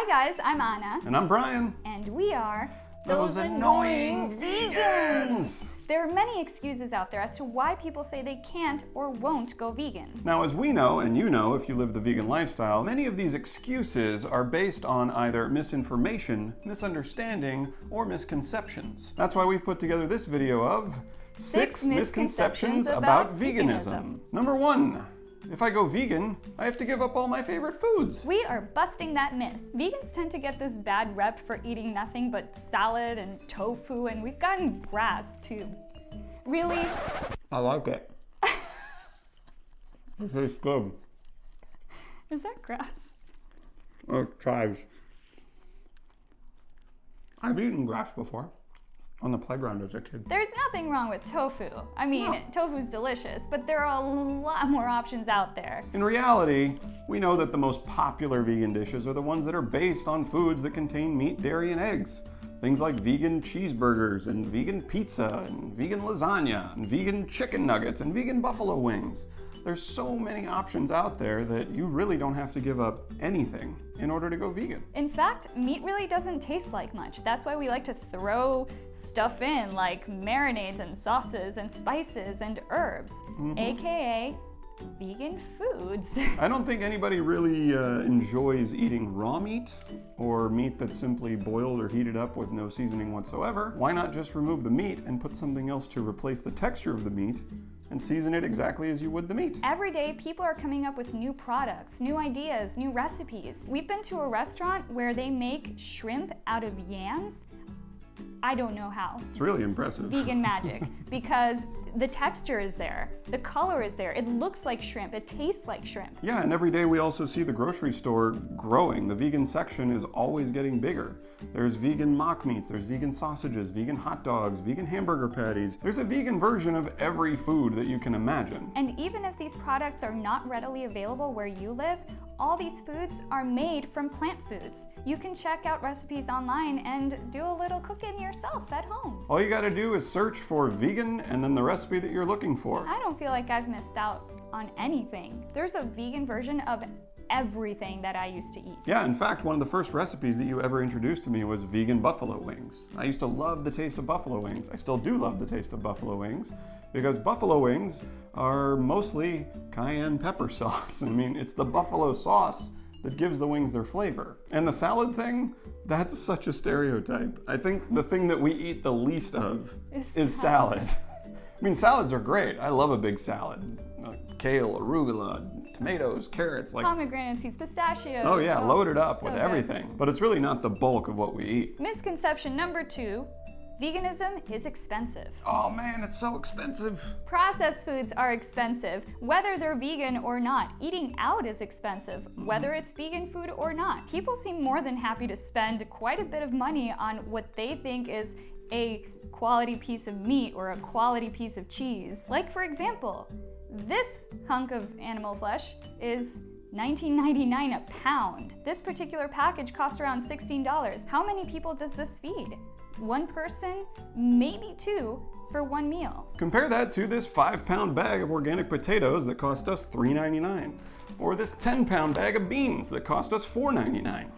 Hi guys, I'm Anna. And I'm Brian. And we are Those Annoying Vegans! There are many excuses out there as to why people say they can't or won't go vegan. Now, as we know, and you know if you live the vegan lifestyle, many of these excuses are based on either misinformation, misunderstanding, or misconceptions. That's why we've put together this video of 6 misconceptions about veganism. Number 1. If I go vegan, I have to give up all my favorite foods. We are busting that myth. Vegans tend to get this bad rep for eating nothing but salad and tofu, and we've gotten grass too. Really? I like it. It tastes good. Is that grass? Or chives. I've eaten grass before. On the playground as a kid. There's nothing wrong with tofu. I mean, tofu's delicious, but there are a lot more options out there. In reality, we know that the most popular vegan dishes are the ones that are based on foods that contain meat, dairy, and eggs. Things like vegan cheeseburgers, and vegan pizza, and vegan lasagna, and vegan chicken nuggets, and vegan buffalo wings. There's so many options out there that you really don't have to give up anything in order to go vegan. In fact, meat really doesn't taste like much. That's why we like to throw stuff in like marinades and sauces and spices and herbs, aka vegan foods. I don't think anybody really enjoys eating raw meat or meat that's simply boiled or heated up with no seasoning whatsoever. Why not just remove the meat and put something else to replace the texture of the meat and season it exactly as you would the meat? Every day, people are coming up with new products, new ideas, new recipes. We've been to a restaurant where they make shrimp out of yams. I don't know how. It's really impressive. Vegan magic, because the texture is there, the color is there, it looks like shrimp, it tastes like shrimp. Yeah, and every day we also see the grocery store growing. The vegan section is always getting bigger. There's vegan mock meats, there's vegan sausages, vegan hot dogs, vegan hamburger patties. There's a vegan version of every food that you can imagine. And even if these products are not readily available where you live, all these foods are made from plant foods. You can check out recipes online and do a little cooking yourself at home. All you gotta do is search for vegan and then the recipe that you're looking for. I don't feel like I've missed out on anything. There's a vegan version of everything that I used to eat. Yeah, in fact, one of the first recipes that you ever introduced to me was vegan buffalo wings. I used to love the taste of buffalo wings. I still do love the taste of buffalo wings because buffalo wings are mostly cayenne pepper sauce. I mean, it's the buffalo sauce that gives the wings their flavor. And the salad thing, that's such a stereotype. I think the thing that we eat the least of is salad. I mean, salads are great. I love a big salad. Kale, arugula, tomatoes, carrots. Pomegranate seeds, pistachios. Oh yeah, loaded up with good. everything. But it's really not the bulk of what we eat. Misconception number 2, veganism is expensive. Oh man, it's so expensive. Processed foods are expensive, whether they're vegan or not. Eating out is expensive, whether it's vegan food or not. People seem more than happy to spend quite a bit of money on what they think is a quality piece of meat or a quality piece of cheese. Like for example, this hunk of animal flesh is $19.99 a pound. This particular package costs around $16. How many people does this feed? One person, maybe 2 for one meal. Compare that to this 5-pound bag of organic potatoes that cost us $3.99. Or this 10-pound bag of beans that cost us $4.99.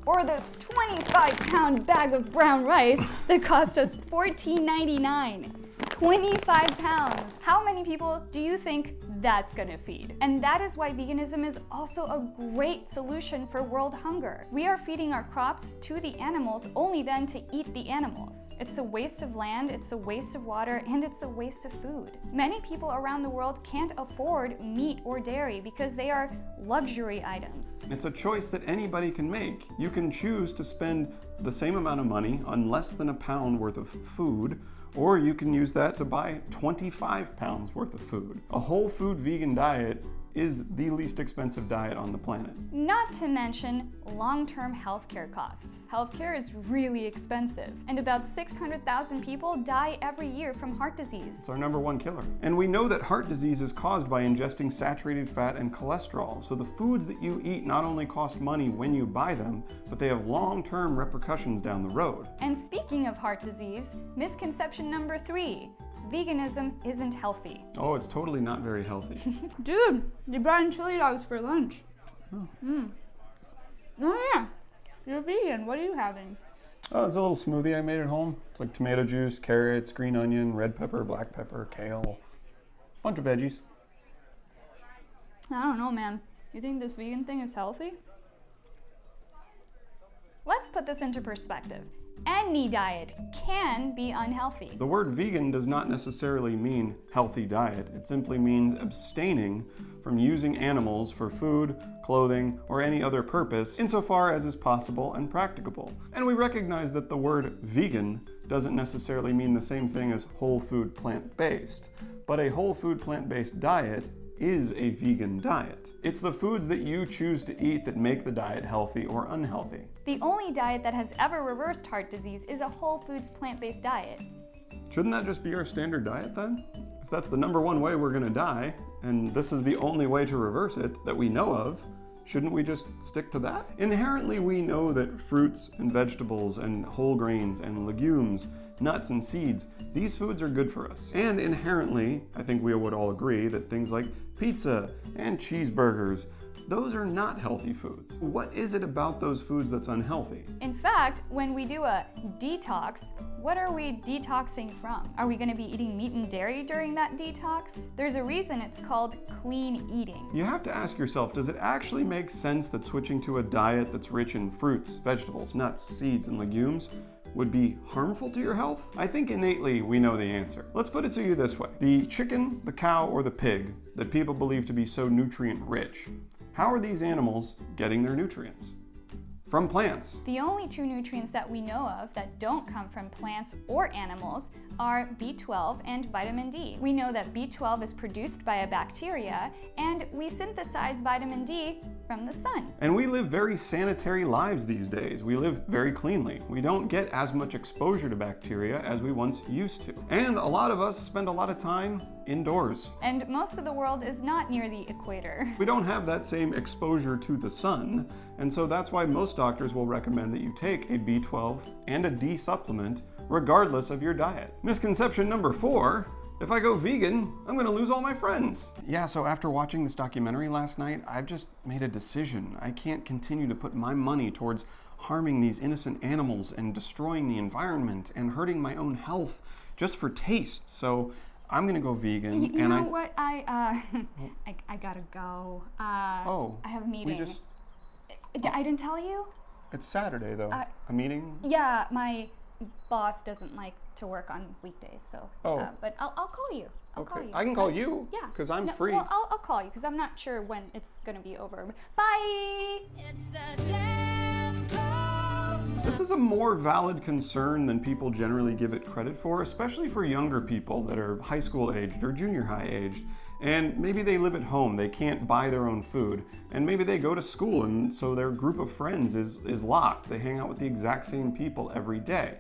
Or this 25-pound bag of brown rice that cost us $14.99. 25 pounds. How many people do you think that's gonna feed? And that is why veganism is also a great solution for world hunger. We are feeding our crops to the animals only then to eat the animals. It's a waste of land, it's a waste of water, and it's a waste of food. Many people around the world can't afford meat or dairy because they are luxury items. It's a choice that anybody can make. You can choose to spend the same amount of money on less than a pound worth of food, or you can use that to buy 25 pounds worth of food. A whole food vegan diet is the least expensive diet on the planet. Not to mention long-term healthcare costs. Healthcare is really expensive, and about 600,000 people die every year from heart disease. It's our #1 killer. And we know that heart disease is caused by ingesting saturated fat and cholesterol. So the foods that you eat not only cost money when you buy them, but they have long-term repercussions down the road. And speaking of heart disease, misconception number 3. Veganism isn't healthy. Oh, it's totally not very healthy. Dude, you brought in chili dogs for lunch. Oh. Oh yeah, you're vegan. What are you having? Oh, it's a little smoothie I made at home. It's like tomato juice, carrots, green onion, red pepper, black pepper, kale, bunch of veggies. I don't know, man. You think this vegan thing is healthy? Let's put this into perspective. Any diet can be unhealthy. The word vegan does not necessarily mean healthy diet. It simply means abstaining from using animals for food, clothing, or any other purpose insofar as is possible and practicable. And we recognize that the word vegan doesn't necessarily mean the same thing as whole food plant-based, but a whole food plant-based diet is a vegan diet. It's the foods that you choose to eat that make the diet healthy or unhealthy. The only diet that has ever reversed heart disease is a whole foods plant-based diet. Shouldn't that just be our standard diet then? If that's the number one way we're gonna die, and this is the only way to reverse it that we know of, shouldn't we just stick to that? Inherently, we know that fruits and vegetables and whole grains and legumes, nuts and seeds, these foods are good for us. And inherently, I think we would all agree that things like pizza and cheeseburgers, those are not healthy foods. What is it about those foods that's unhealthy? In fact, when we do a detox, what are we detoxing from? Are we going to be eating meat and dairy during that detox? There's a reason it's called clean eating. You have to ask yourself, does it actually make sense that switching to a diet that's rich in fruits, vegetables, nuts, seeds, and legumes would be harmful to your health? I think innately we know the answer. Let's put it to you this way. The chicken, the cow, or the pig that people believe to be so nutrient rich, how are these animals getting their nutrients? From plants. The only two nutrients that we know of that don't come from plants or animals are B12 and vitamin D. We know that B12 is produced by a bacteria, and we synthesize vitamin D from the sun. And we live very sanitary lives these days. We live very cleanly. We don't get as much exposure to bacteria as we once used to. And a lot of us spend a lot of time indoors. And most of the world is not near the equator. We don't have that same exposure to the sun, and so that's why most doctors will recommend that you take a B12 and a D supplement regardless of your diet. Misconception number 4, if I go vegan, I'm gonna lose all my friends. Yeah, so after watching this documentary last night, I've just made a decision. I can't continue to put my money towards harming these innocent animals and destroying the environment and hurting my own health just for taste. So I'm gonna go vegan. You know what? I gotta go. I have a meeting. I didn't tell you? It's Saturday though. A meeting? Yeah, my boss doesn't like to work on weekdays, so. But I'll call you. I'll call you. I can call you. Yeah. Because I'm free. Well, I'll call you because I'm not sure when it's gonna be over. Bye. It's a damn cold. This is a more valid concern than people generally give it credit for, especially for younger people that are high school aged or junior high aged. And maybe they live at home, they can't buy their own food, and maybe they go to school and so their group of friends is locked. They hang out with the exact same people every day.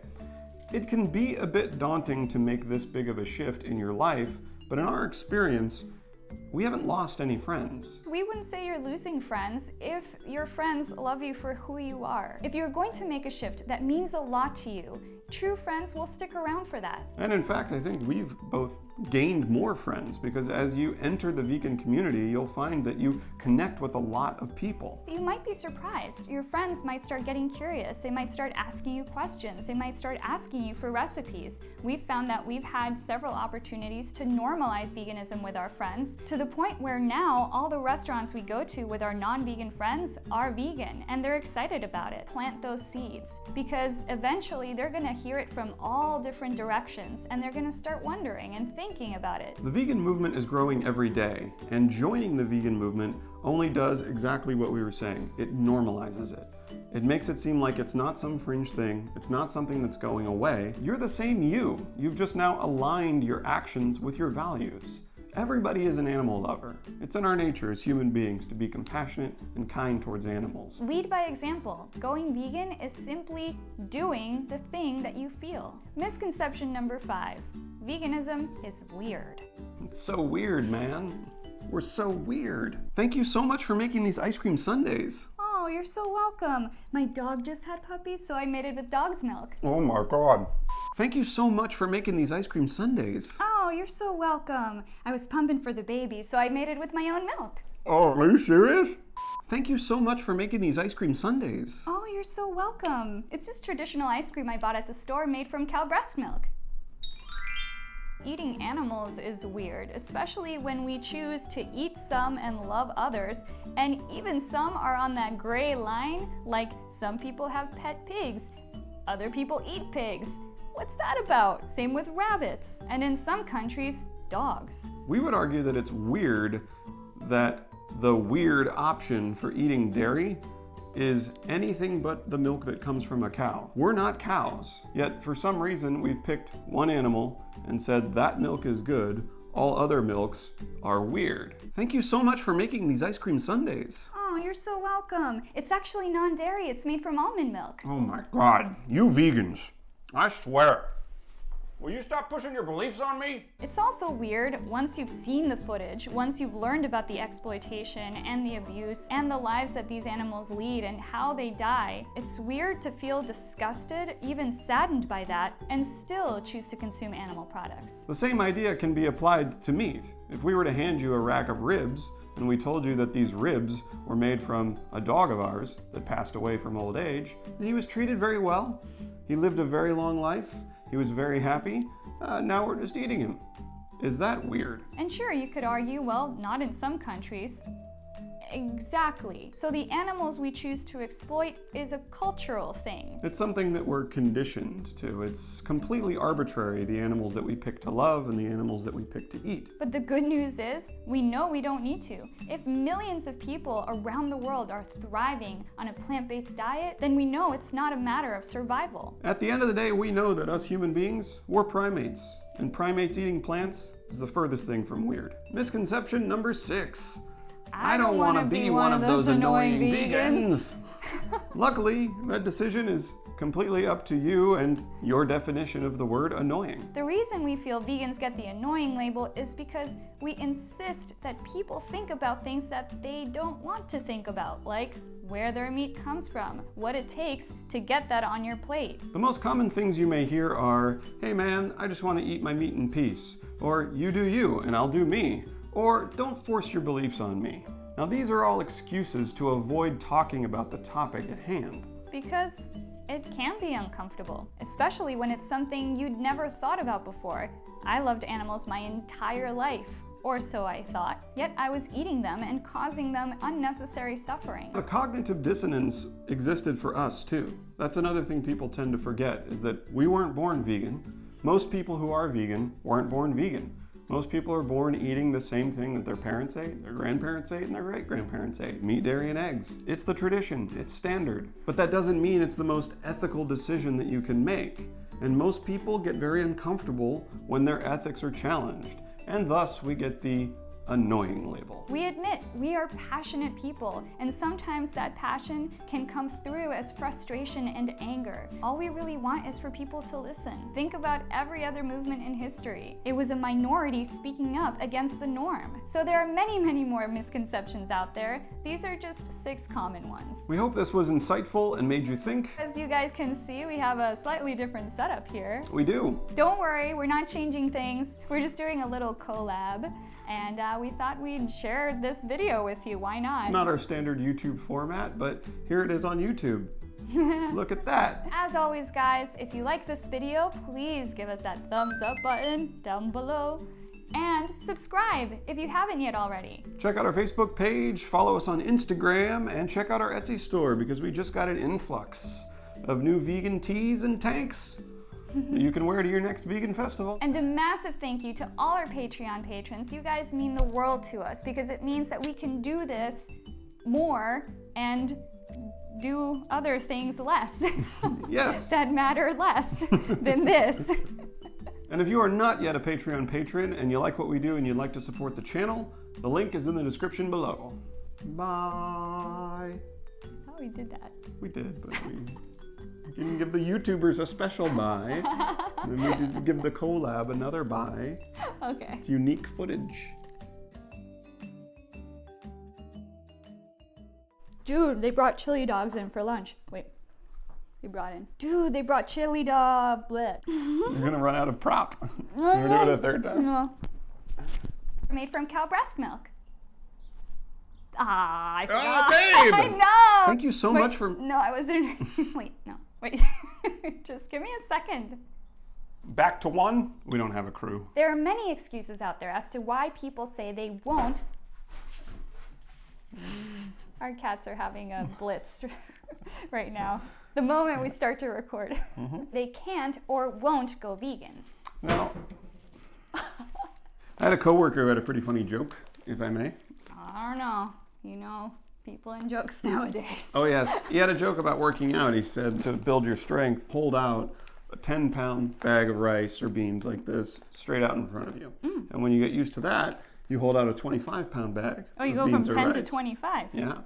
It can be a bit daunting to make this big of a shift in your life, but in our experience, we haven't lost any friends. We wouldn't say you're losing friends if your friends love you for who you are. If you're going to make a shift that means a lot to you, true friends will stick around for that. And in fact, I think we've both gained more friends because as you enter the vegan community, you'll find that you connect with a lot of people. You might be surprised. Your friends might start getting curious. They might start asking you questions. They might start asking you for recipes. We've found that we've had several opportunities to normalize veganism with our friends to the point where now all the restaurants we go to with our non-vegan friends are vegan and they're excited about it. Plant those seeds because eventually they're gonna hear it from all different directions and they're gonna start wondering and thinking about it. The vegan movement is growing every day, and joining the vegan movement only does exactly what we were saying. It normalizes it. It makes it seem like it's not some fringe thing, it's not something that's going away. You're the same you. You've just now aligned your actions with your values. Everybody is an animal lover. It's in our nature as human beings to be compassionate and kind towards animals. Lead by example. Going vegan is simply doing the thing that you feel. Misconception number 5. Veganism is weird. It's so weird, man. We're so weird. Thank you so much for making these ice cream sundaes. Oh, you're so welcome. My dog just had puppies, so I made it with dog's milk. Oh my God. Thank you so much for making these ice cream sundaes. Oh, you're so welcome. I was pumping for the baby, so I made it with my own milk. Oh, are you serious? Thank you so much for making these ice cream sundaes. Oh, you're so welcome. It's just traditional ice cream I bought at the store made from cow breast milk. Eating animals is weird, especially when we choose to eat some and love others, and even some are on that gray line, like some people have pet pigs, other people eat pigs. What's that about? Same with rabbits, and in some countries, dogs. We would argue that it's weird that the weird option for eating dairy is anything but the milk that comes from a cow. We're not cows, yet for some reason we've picked one animal and said that milk is good, all other milks are weird. Thank you so much for making these ice cream sundaes. Oh, you're so welcome. It's actually non-dairy. It's made from almond milk. Oh my God, you vegans, I swear. Will you stop pushing your beliefs on me? It's also weird, once you've seen the footage, once you've learned about the exploitation and the abuse and the lives that these animals lead and how they die, it's weird to feel disgusted, even saddened by that, and still choose to consume animal products. The same idea can be applied to meat. If we were to hand you a rack of ribs, and we told you that these ribs were made from a dog of ours that passed away from old age, and he was treated very well, he lived a very long life, he was very happy, now we're just eating him. Is that weird? And sure, you could argue, well, not in some countries. Exactly. So the animals we choose to exploit is a cultural thing. It's something that we're conditioned to. It's completely arbitrary, the animals that we pick to love and the animals that we pick to eat. But the good news is, we know we don't need to. If millions of people around the world are thriving on a plant-based diet, then we know it's not a matter of survival. At the end of the day, we know that us human beings, we're primates. And primates eating plants is the furthest thing from weird. Misconception number 6. I don't want to be one of those annoying vegans. Luckily, that decision is completely up to you and your definition of the word annoying. The reason we feel vegans get the annoying label is because we insist that people think about things that they don't want to think about, like where their meat comes from, what it takes to get that on your plate. The most common things you may hear are, hey man, I just want to eat my meat in peace, or you do you and I'll do me, or don't force your beliefs on me. Now these are all excuses to avoid talking about the topic at hand. Because it can be uncomfortable, especially when it's something you'd never thought about before. I loved animals my entire life, or so I thought, yet I was eating them and causing them unnecessary suffering. A cognitive dissonance existed for us too. That's another thing people tend to forget, is that we weren't born vegan. Most people who are vegan weren't born vegan. Most people are born eating the same thing that their parents ate, their grandparents ate, and their great-grandparents ate. Meat, dairy, and eggs. It's the tradition, it's standard. But that doesn't mean it's the most ethical decision that you can make. And most people get very uncomfortable when their ethics are challenged. And thus we get the annoying label. We admit we are passionate people, and sometimes that passion can come through as frustration and anger. All we really want is for people to listen. Think about every other movement in history. It was a minority speaking up against the norm. So there are many, many more misconceptions out there. These are just 6 common ones. We hope this was insightful and made you think. As you guys can see, we have a slightly different setup here. We do. Don't worry, we're not changing things. We're just doing a little collab. And we thought we'd share this video with you. Why not? Not our standard YouTube format, but here it is on YouTube. Look at that. As always, guys, if you like this video, please give us that thumbs up button down below. And subscribe if you haven't yet already. Check out our Facebook page, follow us on Instagram, and check out our Etsy store because we just got an influx of new vegan tees and tanks that you can wear to your next vegan festival. And a massive thank you to all our Patreon patrons. You guys mean the world to us because it means that we can do this more and do other things less. Yes. That matter less than this. And if you are not yet a Patreon patron and you like what we do and you'd like to support the channel, the link is in the description below. Bye. Oh, we did that. We did, but we didn't give the YouTubers a special bye. And then we did give the collab another bye. Okay. It's unique footage. Dude, they brought chili dogs in for lunch. Wait. Dude, they brought chili dog. Bleh. You're gonna run out of prop. You're gonna do it a third time. No. Made from cow breast milk. I Oh, forgot. babe! I know. Thank you so Wait, much for... No, I wasn't. Wait, no. Wait. Just give me a second. Back to one. We don't have a crew. There are many excuses out there as to why people say they won't. Our cats are having a blitz right now. The moment we start to record, they can't or won't go vegan. Now, I had a coworker who had a pretty funny joke, if I may. I don't know. You know, people and jokes nowadays. Oh yes, he had a joke about working out. He said to build your strength, hold out a 10-pound bag of rice or beans like this straight out in front of you. And when you get used to that, you hold out a 25-pound bag. Oh, you of go from beans or 10 to rice. 25. Yeah.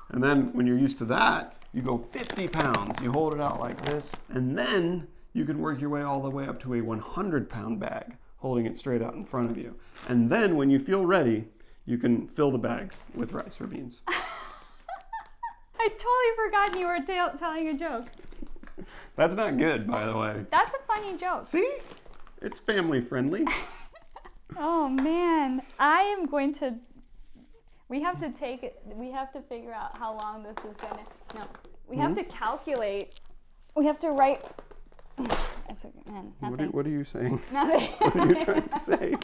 And then when you're used to that, you go 50 pounds. You hold it out like this, and then you can work your way all the way up to a 100-pound bag, holding it straight out in front of you. And then when you feel ready, you can fill the bag with rice or beans. I totally forgot you were telling a joke. That's not good, by the way. That's a funny joke. See? It's family friendly. Oh man, I am going to. We have to figure out how long this is gonna. No, we have to calculate. We have to write. That's okay, man. Nothing. What are you saying? Nothing. What are you trying to say?